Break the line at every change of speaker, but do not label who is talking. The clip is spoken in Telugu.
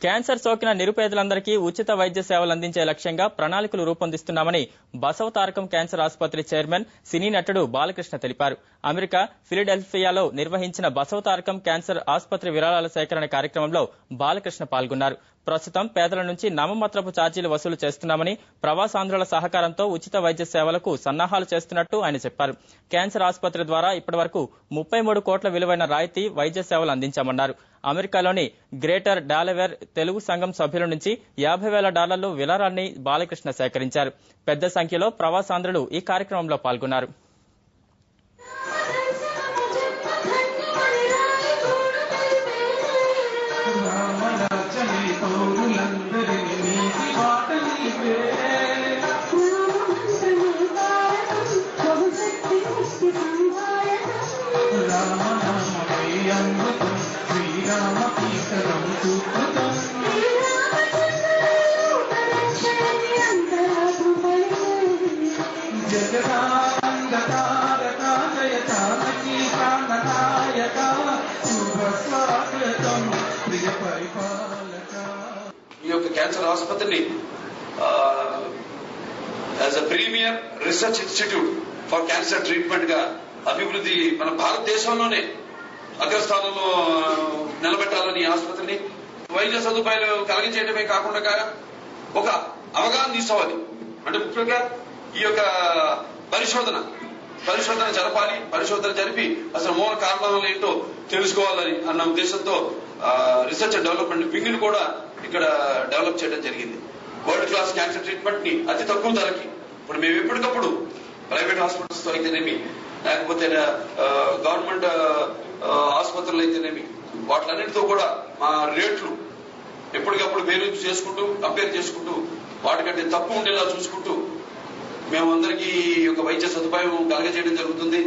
క్యాన్సర్ సోకిన నిరుపేదలందరికీ ఉచిత వైద్య సేవలు అందించే లక్ష్యంగా ప్రణాళికలు రూపొందిస్తున్నామని బసవతారకం క్యాన్సర్ ఆసుపత్రి చైర్మన్ సినీ నటుడు బాలకృష్ణ తెలిపారు. అమెరికా ఫిలడెల్ఫియాలో నిర్వహించిన బసవతారకం క్యాన్సర్ ఆసుపత్రి విరాళాల సేకరణ కార్యక్రమంలో బాలకృష్ణ పాల్గొన్నారు. ప్రస్తుతం పేదల నుంచి నామమాత్రపు ఛార్జీలు వసూలు చేస్తున్నామని, ప్రవాసాంధ్రుల సహకారంతో ఉచిత వైద్య సేవలకు సన్నాహాలు చేస్తున్నట్టు ఆయన చెప్పారు. క్యాన్సర్ ఆసుపత్రి ద్వారా ఇప్పటివరకు 33 కోట్ల విలువైన రాయితీ వైద్య సేవలు అందించామన్నారు. అమెరికాలోని గ్రేటర్ డాలవేర్ తెలుగు సంఘం సభ్యుల నుంచి $50,000 విరాళాన్ని బాలకృష్ణ సేకరించారు. పెద్ద సంఖ్యలో ప్రవాసాంధ్రులు ఈ కార్యక్రమంలో పాల్గొన్నారు.
ఈ యొక్క క్యాన్సర్ ఆసుపత్రిని as a premier research institute for cancer treatment గా అభివృద్ధి మన భారతదేశంలోనే అగ్రస్థానంలో నిలబెట్టాలని ఆసుపత్రిని వైద్య సదుపాయాలు కలిగించేయడమే కాకుండా ఒక అవగాహన తీసుకోవాలి. అంటే ముఖ్యంగా ఈ యొక్క పరిశోధన జరపాలి. పరిశోధన జరిపి అసలు మూల కారణాలు ఏంటో తెలుసుకోవాలని అన్న ఉద్దేశంతో రీసెర్చ్ అండ్ డెవలప్మెంట్ వింగ్ ని కూడా ఇక్కడ డెవలప్ చేయడం జరిగింది. వరల్డ్ క్లాస్ క్యాన్సర్ ట్రీట్మెంట్ ని అతి తక్కువ ధరకి ఇప్పుడు మేము ఎప్పటికప్పుడు ప్రైవేట్ హాస్పిటల్స్ తో అయితేనేమి, లేకపోతే గవర్నమెంట్ ఆసుపత్రులు అయితేనేమి, వాటిలన్నింటితో కూడా మా రేట్లు ఎప్పటికప్పుడు వేరు చేసుకుంటూ కంపేర్ చేసుకుంటూ వాటికంటే తక్కువ ఉండేలా చూసుకుంటూ మేము అందరికీ ఒక వైద్య సదుపాయం కలగజేయడం జరుగుతుంది.